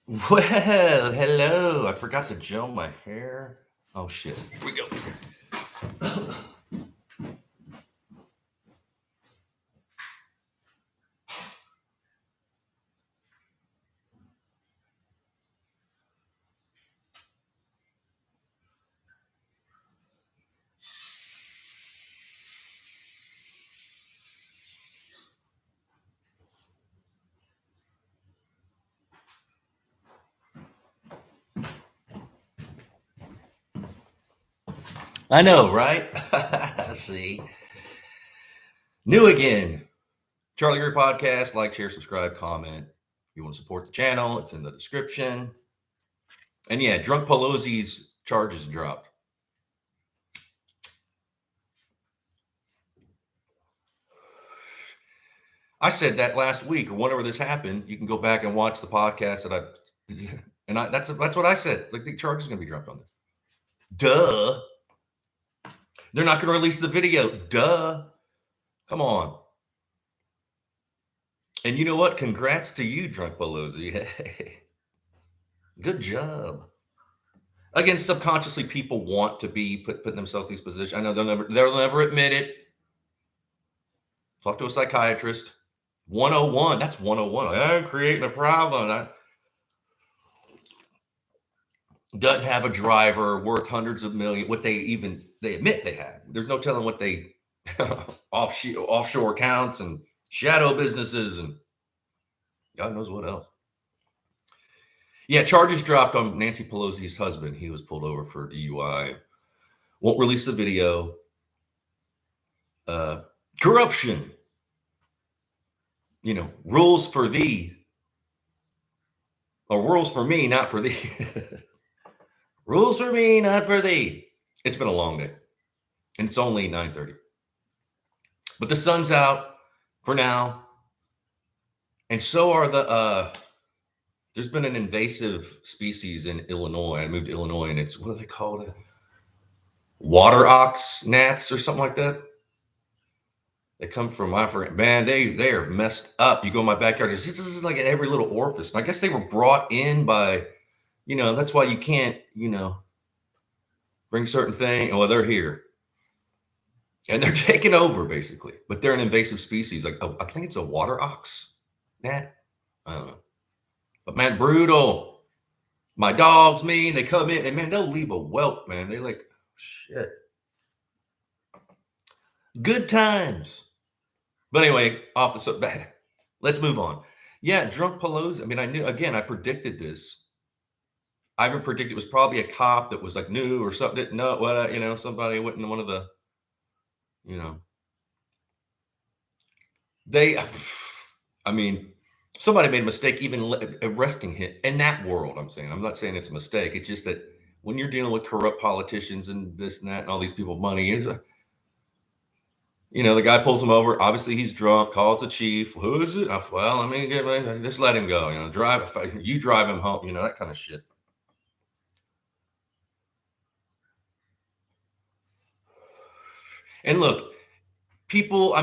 Well, hello. I forgot to gel my hair. Oh shit. Here we go. I know, right? See. New again. Charlie Greer podcast. Like, share, subscribe, comment. If you want to support the channel, it's in the description. And yeah, drunk Pelosi's charges dropped. I said that last week or whenever this happened. You can go back and watch the podcast that that's what I said. Like the charge is gonna be dropped on this. Duh. They're not gonna release the video. Duh. Come on. And you know what? Congrats to you, drunk Pelosi. Hey, good job. Again, subconsciously, people want to be putting themselves in these positions. I know they'll never admit it. Talk to a psychiatrist. 101. That's 101. I'm creating a problem. Doesn't have a driver worth hundreds of millions. What they admit they have. There's no telling what they offshore accounts and shadow businesses and God knows what else. Yeah, charges dropped on Nancy Pelosi's husband. He was pulled over for DUI. Won't release the video. Corruption. Rules for thee. Or rules for me, not for thee. Rules for me, not for thee. It's been a long day. And it's only 9:30. But the sun's out for now. And so are there's been an invasive species in Illinois. I moved to Illinois and it's, what do they call it? Water ox gnats or something like that. They come from Africa. Man, they are messed up. You go in my backyard. This is like in every little orifice. I guess they were brought in by, that's why you can't, bring certain things. Well, they're here. And they're taking over, basically. But they're an invasive species. Like, I think it's a water ox gnat. I don't know. But, man, brutal. My dogs, they come in. And, man, they'll leave a whelp, man. They like, shit. Good times. But anyway, let's move on. Yeah, drunk Pelosi. I mean, I predicted this. I even predicted it was probably a cop that was like new or something. Didn't know what, somebody went in one of the, somebody made a mistake even arresting him in that world. I'm not saying it's a mistake. It's just that when you're dealing with corrupt politicians and this and that and all these people with money, the guy pulls him over. Obviously, he's drunk. Calls the chief. Who is it? Well, just let him go. You drive him home. That kind of shit. And look, people.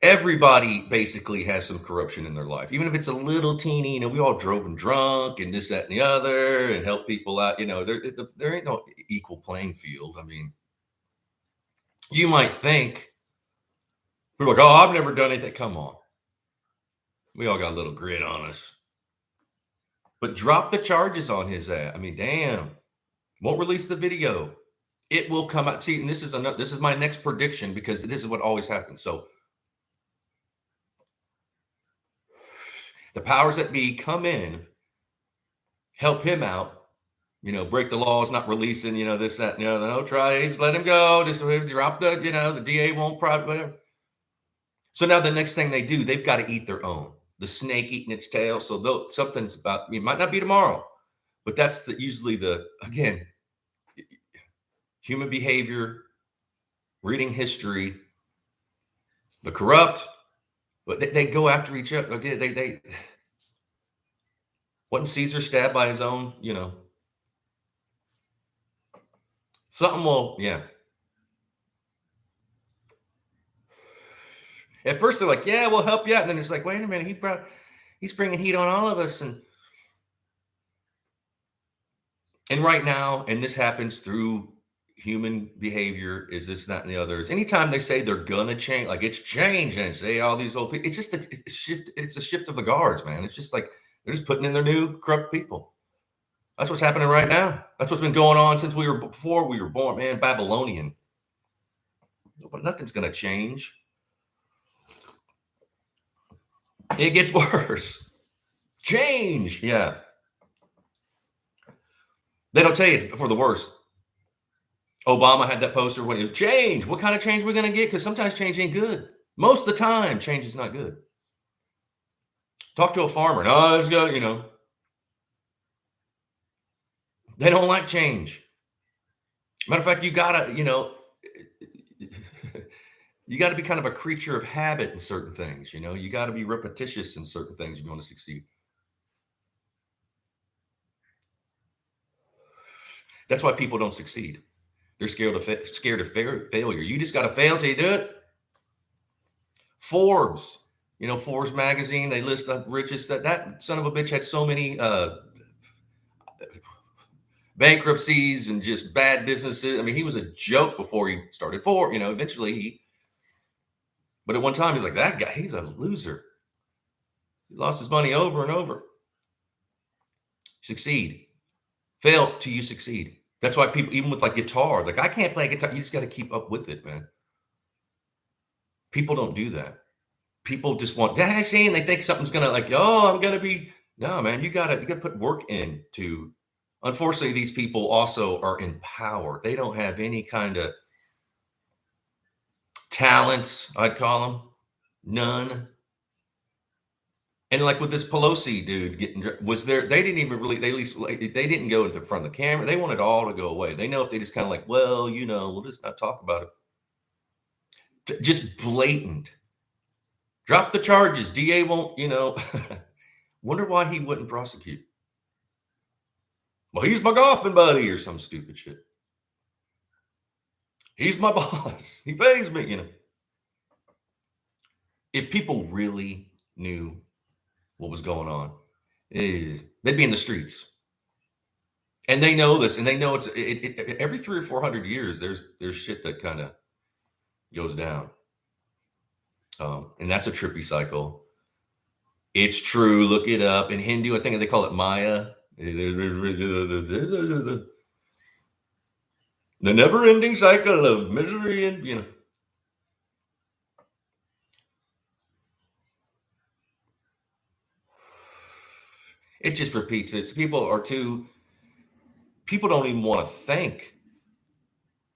Everybody basically has some corruption in their life, even if it's a little teeny. We all drove and drunk and this, that, and the other, and help people out. There ain't no equal playing field. You might think people are like, "Oh, I've never done anything." Come on, we all got a little grit on us. But drop the charges on his ass. Damn, won't release the video. It will come out. See, and this is my next prediction because this is what always happens. So. The powers that be come in, help him out, break the laws, not releasing, this, that, no tries, let him go. Just drop the DA won't probably, whatever. So now the next thing they do, they've got to eat their own. The snake eating its tail. So something's about, it might not be tomorrow, but that's usually again, human behavior, reading history, the corrupt, but they go after each other. Okay, wasn't Caesar stabbed by his own, something will, yeah. At first they're like, yeah, we'll help you out. And then it's like, wait a minute, he's bringing heat on all of us. And right now, and this happens through human behavior, is this, that, and the others. Anytime they say they're gonna change, like it's changing, and say all these old people, it's just a shift. It's a shift of the guards, man. It's just like they're just putting in their new corrupt people. That's what's happening right now. That's what's been going on since before we were born, man. Babylonian. But nothing's gonna change. It gets worse. Change, yeah. They don't tell you for the worst. Obama had that poster when it was change. What kind of change we're going to get? Because sometimes change ain't good. Most of the time, change is not good. Talk to a farmer. No, let's go, They don't like change. Matter of fact, you gotta, you got to be kind of a creature of habit in certain things. You got to be repetitious in certain things if you want to succeed. That's why people don't succeed. They're scared of failure. You just got to fail till you do it. Forbes, Forbes magazine, they list the richest. That son of a bitch had so many bankruptcies and just bad businesses. I mean, he was a joke before he started Forbes. Eventually but at one time he's like, that guy, he's a loser. He lost his money over and over. Succeed. Fail till you succeed. That's why people, even with like guitar, like I can't play guitar. You just got to keep up with it, man. People don't do that. People just want dashing, and they think something's gonna I'm gonna be. No, man, you gotta put work into. Unfortunately, these people also are in power. They don't have any kind of talents, I'd call them. None. And like with this Pelosi dude was there, they didn't even really, they didn't go into the front of the camera. They want it all to go away. They know if they just kind of like, well, we'll just not talk about it. Just blatant. Drop the charges. DA won't, wonder why he wouldn't prosecute. Well, he's my golfing buddy or some stupid shit. He's my boss. He pays me, If people really knew what was going on, they'd be in the streets. And they know this, and they know it's every 300 or 400 years, there's shit that kind of goes down. And that's a trippy cycle. It's true. Look it up. In Hindu, I think they call it Maya. The never-ending cycle of misery and, it just repeats it. People don't even want to think.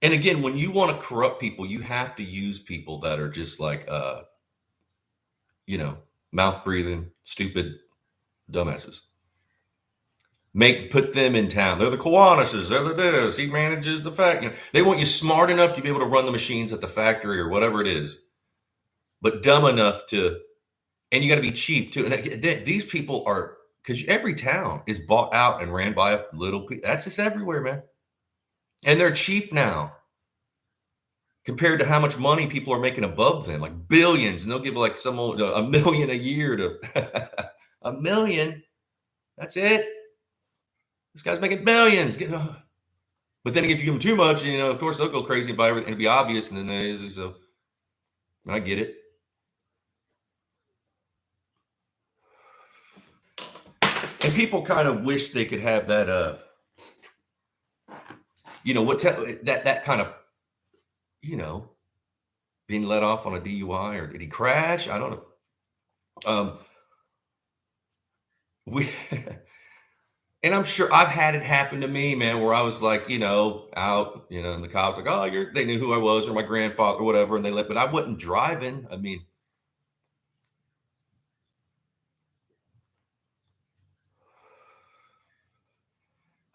And again, when you want to corrupt people, you have to use people that are just like, mouth breathing, stupid dumbasses. Put them in town. They're the Kiwanishes. They're the this. He manages the factory. They want you smart enough to be able to run the machines at the factory or whatever it is, but dumb enough to, and you got to be cheap too. And these people are, because every town is bought out and ran by a little people. That's just everywhere, man. And they're cheap now compared to how much money people are making above them, like billions. And they'll give like $1 million a year to $1 million. That's it. This guy's making billions. But then if you give them too much, of course they'll go crazy and buy everything. It'll be obvious. And then so I get it. And people kind of wish they could have that, that kind of, being let off on a DUI, or did he crash? I don't know. And I'm sure I've had it happen to me, man, where I was like, out, and the cops like, oh, they knew who I was or my grandfather or whatever. And but I wasn't driving. I mean,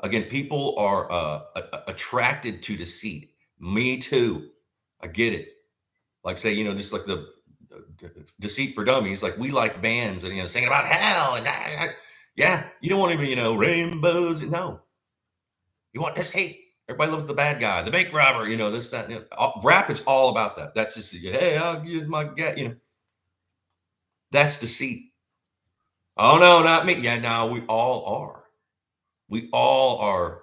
again, people are attracted to deceit. Me too. I get it. Like say, just like the Deceit for Dummies, like we like bands and, singing about hell and yeah, you don't want to, rainbows. No, you want deceit. Everybody loves the bad guy, the bank robber, this, that, rap is all about that. That's just, hey, I'll use my get, That's deceit. Oh, no, not me. Yeah, no, we all are. We all are.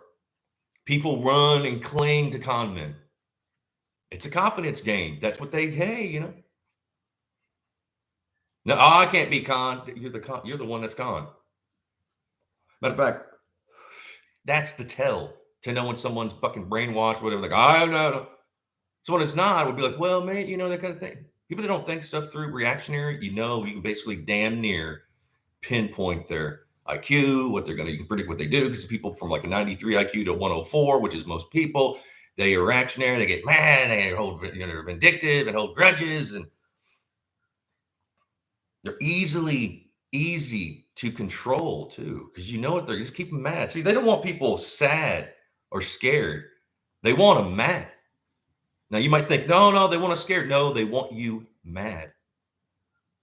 People run and cling to con men. It's a confidence game. That's what they, hey, No, oh, I can't be con. You're the con. You're the one that's con. Matter of fact, that's the tell to know when someone's fucking brainwashed, whatever. Like, I know. So when it's not, I would be like, well, mate, that kind of thing. People that don't think stuff through reactionary, you can basically damn near pinpoint their IQ, what they're going to, you can predict what they do, because people from like a 93 IQ to 104, which is most people, they are reactionary, they get mad, they hold, they're vindictive and hold grudges, and they're easy to control too, because what they're just keep them mad. See, they don't want people sad or scared. They want them mad. Now you might think, no, they want us scared. No, they want you mad.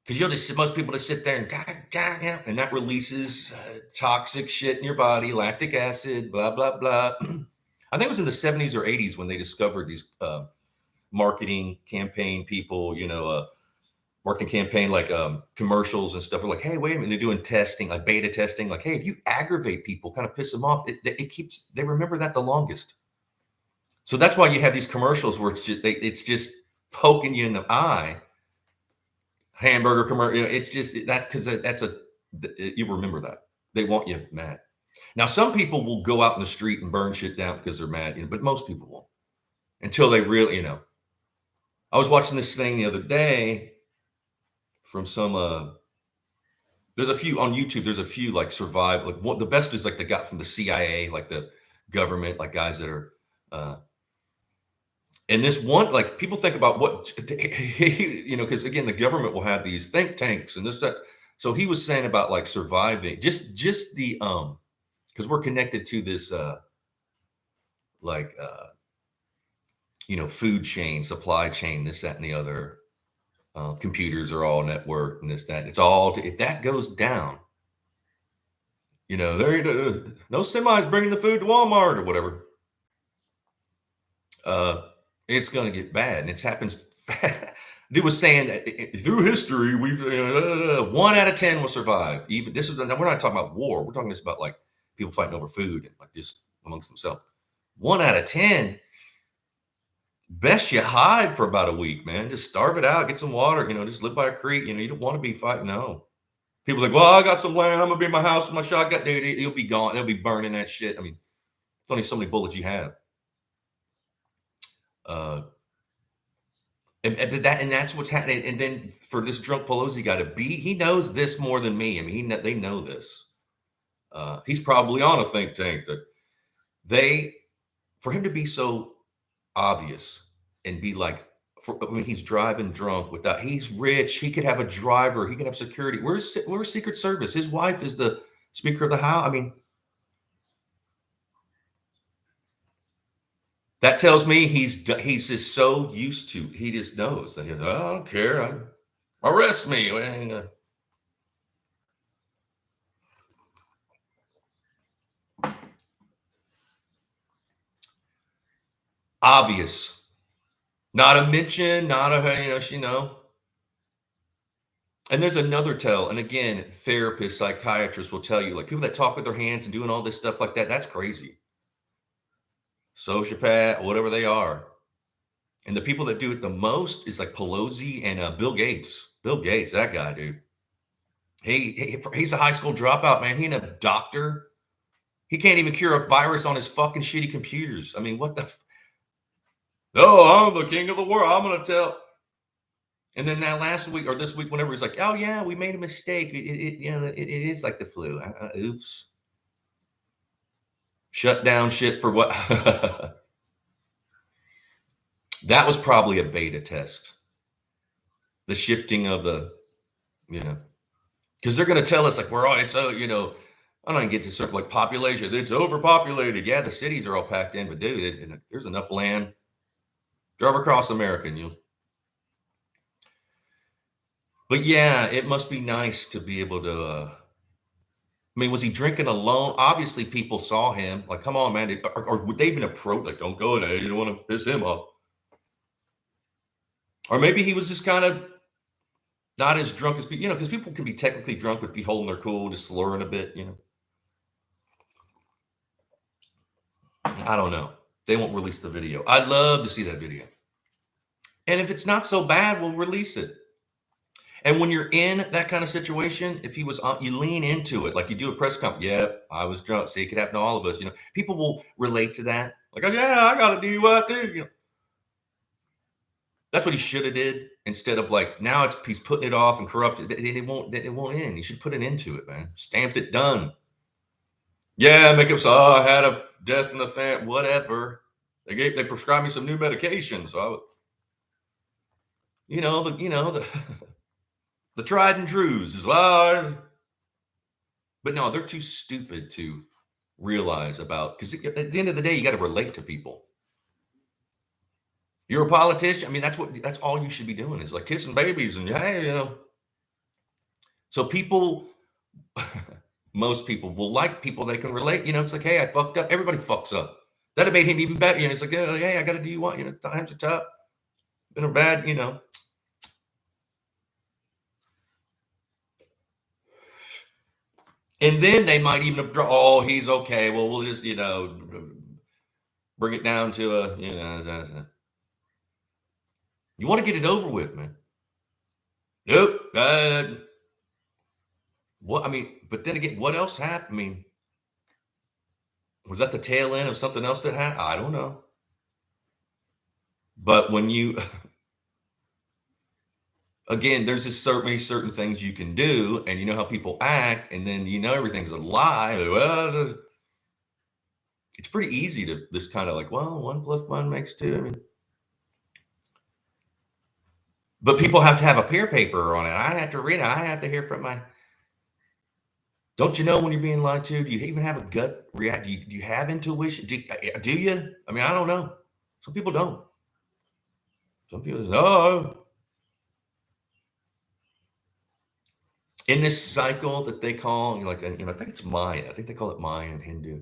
Because most people just sit there and that releases toxic shit in your body, lactic acid, blah, blah, blah. I think it was in the 70s or 80s when they discovered these marketing campaign people, marketing campaign, like commercials and stuff. We're like, hey, wait a minute. They're doing testing, like beta testing. Like, hey, if you aggravate people, kind of piss them off, they remember that the longest. So that's why you have these commercials where it's just poking you in the eye. Hamburger commercial, it's just, that's because you remember that. They want you mad. Now, some people will go out in the street and burn shit down because they're mad, but most people won't until they really, I was watching this thing the other day from some, there's a few on YouTube. There's a few like survive, like the best is like the guy from the CIA, like the government, like guys that are, and this one, like people think about what, because again, the government will have these think tanks and this, that. So he was saying about like surviving, just the, because we're connected to this, food chain, supply chain, this, that, and the other. Computers are all networked and this, that. It's all, if that goes down, there, no semis bringing the food to Walmart or whatever. It's going to get bad, and it happens. Dude was saying that through history, we've 1 out of 10 will survive. Even this is, we're not talking about war. We're talking just about like people fighting over food and like just amongst themselves. 1 out of 10. Best you hide for about a week, man. Just starve it out, get some water. Just live by a creek. You don't want to be fighting. No. People are like, well, I got some land. I'm gonna be in my house with my shotgun. Dude, it'll be gone. They'll be burning that shit. I mean, it's only so many bullets you have. And that's what's happening. And then for this drunk Pelosi guy to be, he knows this more than me. I mean, they know this. He's probably on a think tank that for him to be so obvious and be like, he's driving drunk without, he's rich. He could have a driver. He can have security. Where's Secret Service? His wife is the Speaker of the House. I mean, that tells me he's just so used to, he just knows that I don't care. Arrest me. Obvious. Not a mention, not a, And there's another tell. And again, therapists, psychiatrists will tell you, like people that talk with their hands and doing all this stuff like that, that's crazy. Sociopath, whatever they are. And the people that do it the most is like Pelosi and Bill Gates. Bill Gates, that guy, dude. He's a high school dropout, man. He ain't a doctor. He can't even cure a virus on his fucking shitty computers. I mean, what the? I'm the king of the world. I'm going to tell. And then that last week or this week, whenever he's like, oh, yeah, we made a mistake. It is like the flu. Oops. Shut down shit for what? That was probably a beta test. The shifting of the, because they're going to tell us like, it's, I don't get to sort of like population. It's overpopulated. Yeah, the cities are all packed in, but dude, there's enough land. Drive across America and you'll. But yeah, it must be nice to be able to. I mean, was he drinking alone? Obviously, people saw him. Like, come on, man. Or would they even approach? Like, don't go there. You don't want to piss him off. Or maybe he was just kind of. Not as drunk as people, because people can be technically drunk, but be holding their cool, just slurring a bit, I don't know. They won't release the video. I'd love to see that video. And if it's not so bad, we'll release it. And when you're in that kind of situation, if he was on, you lean into it, like you do a press conference. Yep, I was drunk. See, it could happen to all of us. People will relate to that. Like, oh, yeah, I got a DUI too. That's what he should have did, instead of like, now he's putting it off and corrupted. It won't end. He should put an end to it, man. Stamped it, done. Yeah, make up. So I had a death in the family, whatever. They prescribed me some new medication, so the the tried and trues is well. But no, they're too stupid to realize about, because at the end of the day, you got to relate to people. You're a politician. I mean, that's all you should be doing, is like kissing babies and hey, So people, most people will like people they can relate. It's like, hey, I fucked up. Everybody fucks up. That'd have made him even better. It's like, oh, hey, I got to do you want. Times are tough. Been a bad, And then they might even draw, oh, he's okay. Well, we'll just, bring it down to a, you want to get it over with, man. Nope. What? I mean, but then again, what else happened? I mean, was that the tail end of something else that happened? I don't know. But when you, again, there's just certainly certain things you can do, and you know how people act, and then everything's a lie. Well, it's pretty easy to just kind of like, well, 1 + 1 makes 2. I mean, but people have to have a peer paper on it. I have to read it. I have to hear from my. Don't you know when you're being lied to? Do you even have a gut react? Do you have intuition? Do you? I mean, I don't know. Some people don't. Some people say, oh. In this cycle that they call, I think it's Maya. I think they call it Mayan Hindu.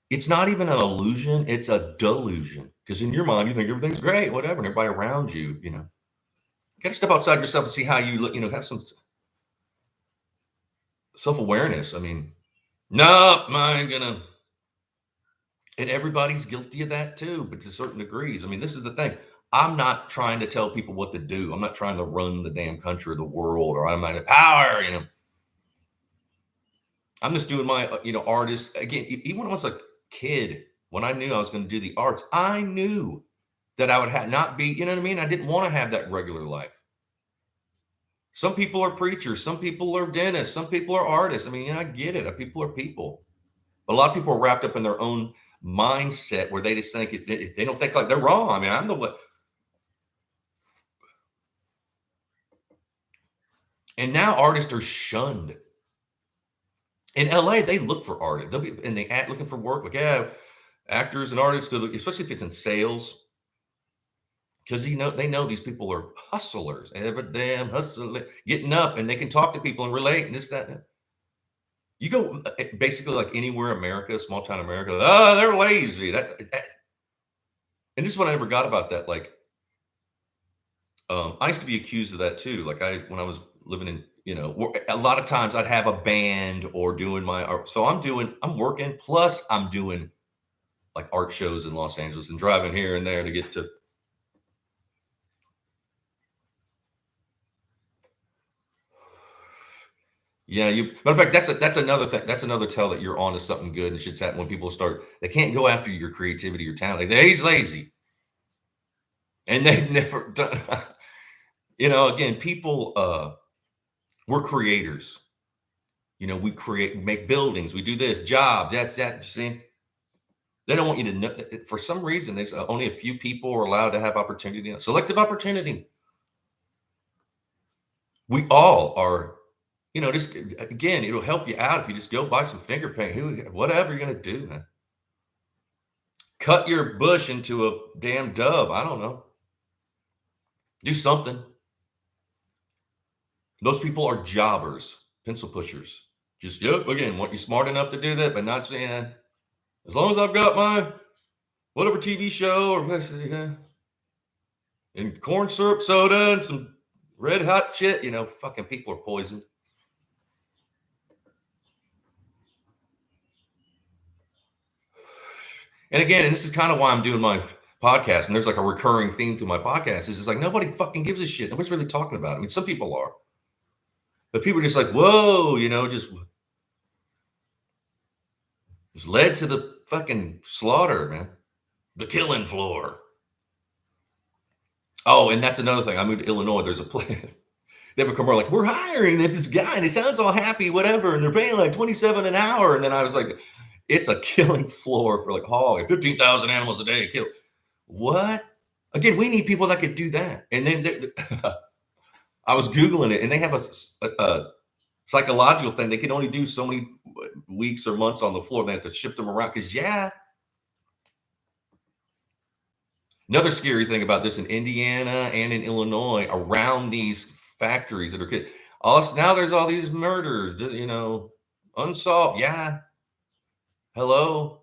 It's not even an illusion. It's a delusion. Because in your mind, you think everything's great, whatever. And everybody around you, you got to step outside yourself and see how you look, have some self-awareness. I mean, no, I ain't gonna. And everybody's guilty of that too, but to certain degrees. I mean, this is the thing. I'm not trying to tell people what to do. I'm not trying to run the damn country or the world, or I'm not in power, I'm just doing my, artist. Again, even when I was a kid, when I knew I was going to do the arts, I knew that I would not be, you know what I mean? I didn't want to have that regular life. Some people are preachers. Some people are dentists. Some people are artists. I mean, I get it. People are people. But a lot of people are wrapped up in their own mindset where they just think if they don't think like they're wrong. I mean, I'm the one. And now artists are shunned. In LA, they look for artists. They'll be and they looking for work. Like, yeah, actors and artists, especially if it's in sales, because they know these people are hustlers. Every damn hustler, getting up, and they can talk to people and relate and this, that. And you go basically like anywhere America, small town America. Oh, they're lazy. That and this is what I never got about that. Like, I used to be accused of that too. Like when I was living in, a lot of times I'd have a band or doing my art. So I'm working, plus I'm doing like art shows in Los Angeles and driving here and there to get to. Yeah, matter of fact, that's another thing. That's another tell that you're onto something good and shit's happening when people they can't go after your creativity, your talent. Like, he's lazy. And they've never done, again, people, we're creators. We make buildings, we do this, jobs, that, you see. They don't want you to know. For some reason, there's only a few people are allowed to have opportunity, selective opportunity. We all are, just again, it'll help you out if you just go buy some finger paint, whatever you're going to do, man. Cut your bush into a damn dove. I don't know. Do something. Those people are jobbers, pencil pushers. Just, again, want you smart enough to do that, but not saying, as long as I've got my whatever TV show or and corn syrup soda and some red hot shit. Fucking people are poisoned. And again, and this is kind of why I'm doing my podcast, and there's like a recurring theme through my podcast is it's like nobody fucking gives a shit. Nobody's really talking about it. I mean, some people are, but people are just like, whoa, just led to the fucking slaughter, man. The killing floor. Oh, and that's another thing. I moved to Illinois. There's a place. They have a commercial like, we're hiring this guy, and he sounds all happy, whatever, and they're paying like $27 an hour. And then I was like, it's a killing floor for like hog, 15,000 animals a day. Kill. What? Again, we need people that could do that. And then I was Googling it, and they have a psychological thing. They can only do so many weeks or months on the floor. They have to ship them around because, another scary thing about this in Indiana and in Illinois around these factories that are now there's all these murders, unsolved. Yeah. Hello.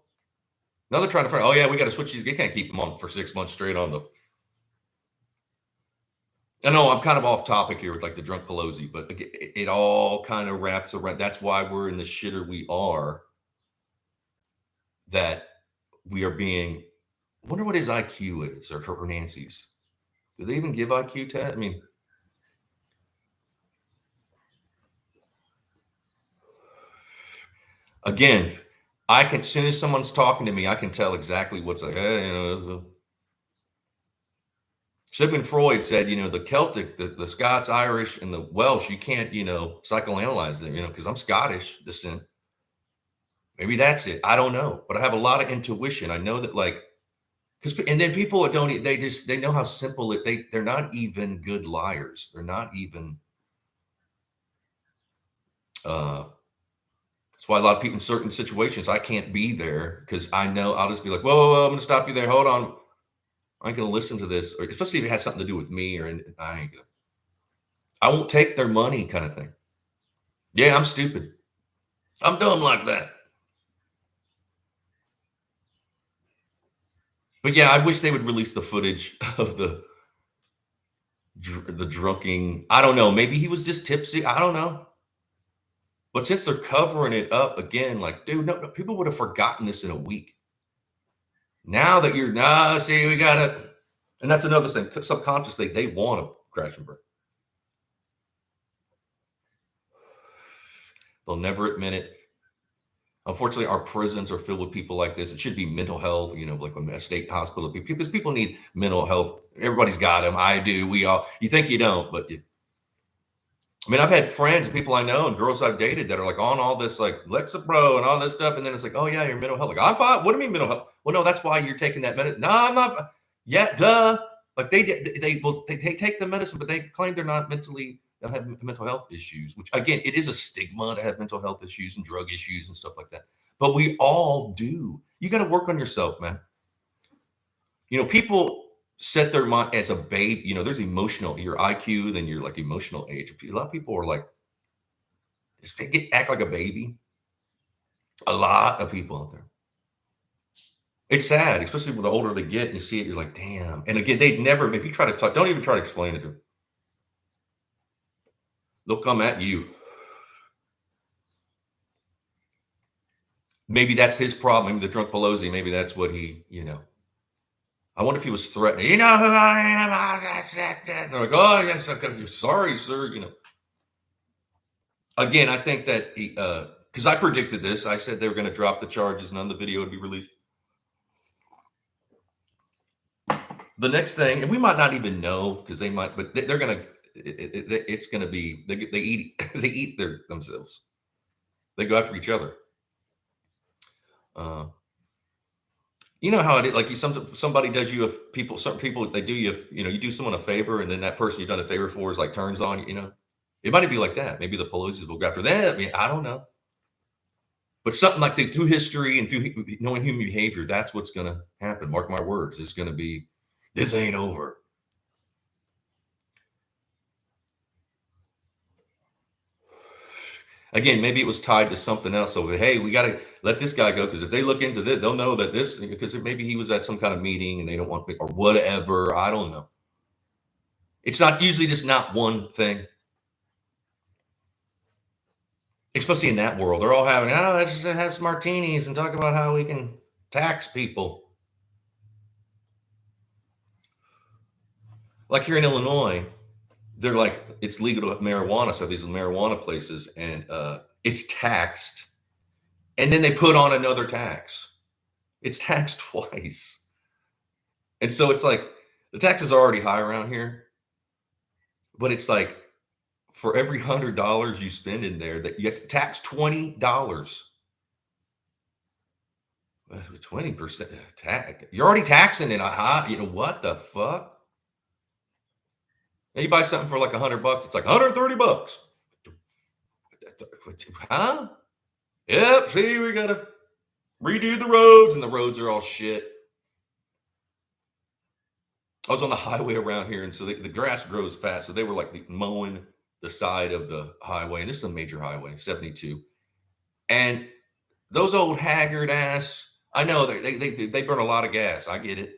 Now they're trying to find, we got to switch these. They can't keep them on for 6 months straight on the. I know I'm kind of off topic here with like the drunk Pelosi, but it all kind of wraps around. That's why we're in the shitter we are. That we are being. I wonder what his IQ is, or Nancy's. Do they even give IQ tests? I mean, again, as soon as someone's talking to me, I can tell exactly what's like. Sigmund Freud said, the Celtic, the Scots, Irish, and the Welsh, you can't, psychoanalyze them, because I'm Scottish descent. Maybe that's it. I don't know, but I have a lot of intuition. I know that, and then people don't. They know how simple they're not even good liars. They're not even. That's why a lot of people in certain situations I can't be there because I know I'll just be like, whoa, I'm going to stop you there. Hold on. I ain't going to listen to this, or especially if it has something to do with me, I ain't gonna. I won't take their money, kind of thing. Yeah, I'm stupid. I'm dumb like that. But yeah, I wish they would release the footage of the drunking. I don't know. Maybe he was just tipsy. I don't know. But since they're covering it up again, like, dude, no, people would have forgotten this in a week. Now that we got it. And that's another thing. Subconsciously, they want to crash and burn. They'll never admit it. Unfortunately, our prisons are filled with people like this. It should be mental health, like a state hospital, because people need mental health. Everybody's got them. I do. We all. You think you don't, but I've had friends and people I know and girls I've dated that are like on all this like Lexapro and all this stuff. And then it's like, oh yeah, your mental health. Like, I'm fine. What do you mean mental health? Well, no, that's why you're taking that medicine. No, I'm not. Yeah, duh. Like they take the medicine, but they claim they're not don't have mental health issues, which again, it is a stigma to have mental health issues and drug issues and stuff like that. But we all do. You got to work on yourself, man. People set their mind as a babe. There's your IQ, then your like emotional age. A lot of people are like, act like a baby. A lot of people out there. It's sad, especially the older they get and you see it, you're like, damn. And again, they'd never, if you try to talk, don't even try to explain it to them. They'll come at you. Maybe that's his problem. Maybe the drunk Pelosi, maybe that's what he, I wonder if he was threatening. You know who I am? And they're like, oh, yes, sorry, sir. Again, I think that because I predicted this. I said they were going to drop the charges and then the video would be released. The next thing, and we might not even know because they might, but they're going to, it's going to be, they eat themselves. They go after each other. You know how it is, like somebody does you some people they do you you do someone a favor and then that person you've done a favor for is like turns on you. It might be like that. Maybe the Pelosi's will go after them. I don't know. But something like through history and through knowing human behavior, that's what's going to happen. Mark my words. It's going to be, this ain't over. Again, maybe it was tied to something else. So, hey, we got to let this guy go because if they look into this, they'll know that because maybe he was at some kind of meeting and they don't want or whatever. I don't know. It's not usually just not one thing. Especially in that world. They're all having, let's just have some martinis and talk about how we can tax people. Like here in Illinois, they're like, it's legal to have marijuana. So these marijuana places, and it's taxed. And then they put on another tax. It's taxed twice. And so it's like the taxes are already high around here. But it's like for every $100 you spend in there, that you have to tax $20. 20% tax. You're already taxing it. What the fuck? And you buy something for like $100, it's like $130. Huh? Yep. See, we gotta redo the roads, and the roads are all shit. I was on the highway around here, and so the grass grows fast. So they were like mowing the side of the highway, and this is a major highway, 72. And those old haggard ass, I know they burn a lot of gas. I get it.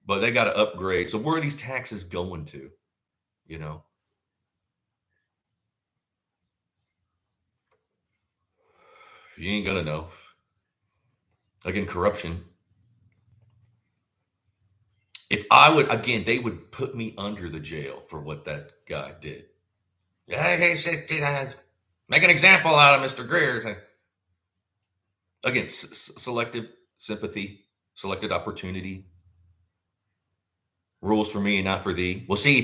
But they got to upgrade. So where are these taxes going to? You know? You ain't going to know. Again, corruption. If I would, again, they would put me under the jail for what that guy did. Yeah, make an example out of Mr. Greer. Again, selective sympathy, selected opportunity. Rules for me and not for thee. Well, see,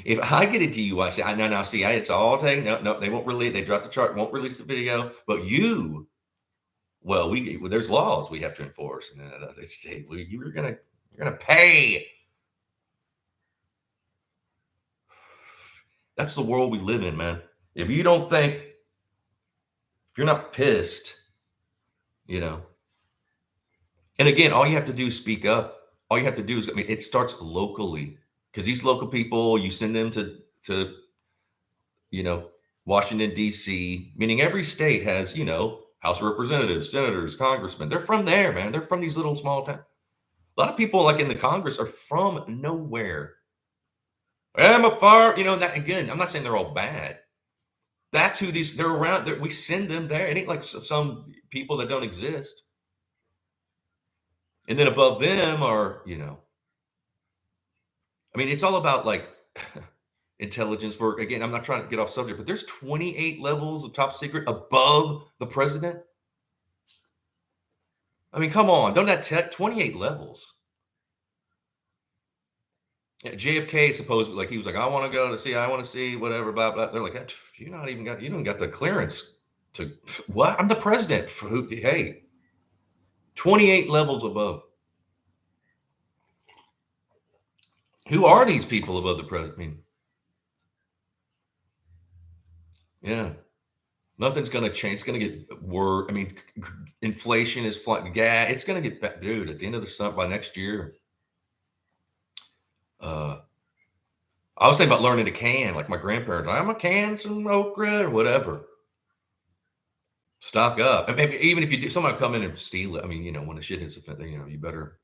if I get a DUI, say, I know now, see, it's all taken. No, they won't release. They dropped the chart, won't release the video. But you, well, there's laws we have to enforce. And they say, you're gonna pay. That's the world we live in, man. If you don't think, if you're not pissed, you know. And again, all you have to do is speak up. All you have to do is, it starts locally, because these local people, you send them to Washington, D.C., meaning every state has, House of Representatives, senators, congressmen. They're from there, man. They're from these little small towns. A lot of people like in the Congress are from nowhere. I'm a far, that again, I'm not saying they're all bad. That's who they're around. We send them there. It ain't like some people that don't exist. And then above them are, it's all about like intelligence work. Again, I'm not trying to get off subject, but there's 28 levels of top secret above the president. Come on, don't that 28 levels? Yeah, JFK supposedly, like he was like, I want to go to see, I want to see whatever, blah blah. They're like, you don't got the clearance to what? I'm the president. Hey, 28 levels above. Who are these people above the president? Yeah, nothing's going to change. It's going to get worse. Inflation is flying. Yeah, it's going to get back, dude. At the end of the summer, by next year. I was thinking about learning to can, like my grandparents. I'm a can some okra or whatever. Stock up. And maybe even if you do, someone come in and steal it. When the shit hits the fan, you better.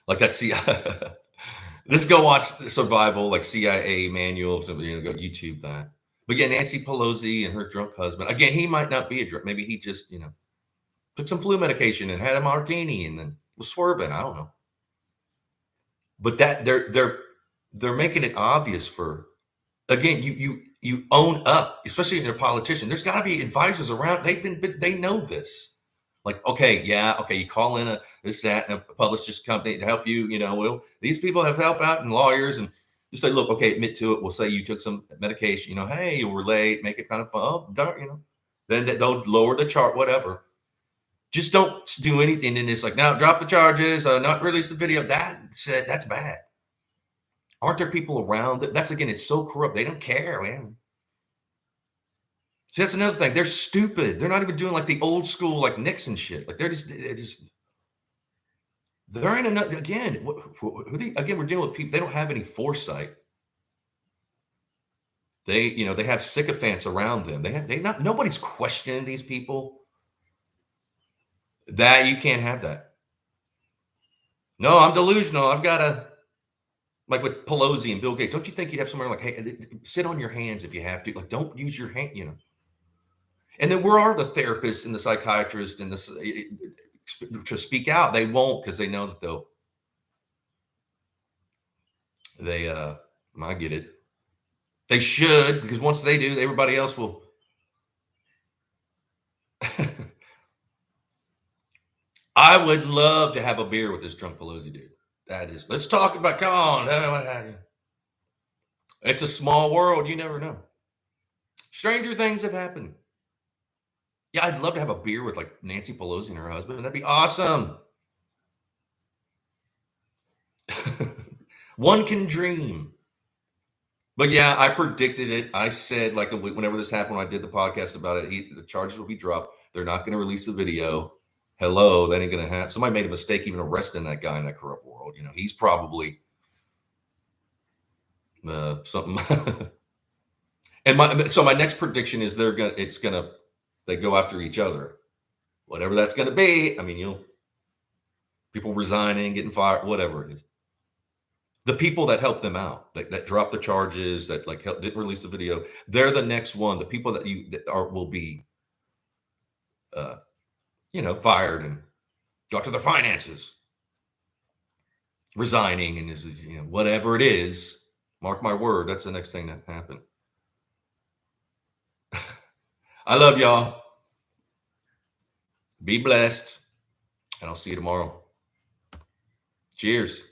Like that. Just go watch Survival, like CIA manual. Go YouTube that. But yeah, Nancy Pelosi and her drunk husband. Again, he might not be a drunk. Maybe he just, took some flu medication and had a martini and then was swerving. I don't know. But that they're making it obvious for, again, you own up, especially in your politician. There's got to be advisors around. They know this. Like, okay, you call in this, that, and a publicist company to help you. These people have helped out, and lawyers, and just say, look, okay, admit to it. We'll say you took some medication. Hey, you were late. Make it kind of fun. Oh, darn, Then they'll lower the chart, whatever. Just don't do anything. And it's like, now drop the charges, not release the video. That's bad. Aren't there people around that's again, it's so corrupt. They don't care, man. See, that's another thing. They're stupid. They're not even doing like the old school, like Nixon shit. Like they're in another, again, we're dealing with people. They don't have any foresight. They have sycophants around them. Nobody's questioning these people. That you can't have that. No, I'm delusional. I've got to, like with Pelosi and Bill Gates. Don't you think you'd have somewhere like, hey, sit on your hands if you have to? Like, don't use your hand, And then where are the therapists and the psychiatrists and to speak out? They won't because they know that I get it. They should, because once they do, everybody else will. I would love to have a beer with this Trump Pelosi dude. That is, let's talk about, come on. It's a small world. You never know. Stranger things have happened. Yeah, I'd love to have a beer with like Nancy Pelosi and her husband. That'd be awesome. One can dream. But yeah, I predicted it. I said, like, whenever this happened, when I did the podcast about it, the charges will be dropped. They're not going to release the video. Hello, that ain't going to happen. Somebody made a mistake even arresting that guy in that corrupt world. He's probably something. And my next prediction is they go after each other, whatever that's going to be. I mean, people resigning, getting fired, whatever it is. The people that helped them out, that dropped the charges, that didn't release the video, they're the next one. The people will be, fired and go to their finances, resigning, and whatever it is. Mark my word, that's the next thing that happened. I love y'all. Be blessed, and I'll see you tomorrow. Cheers.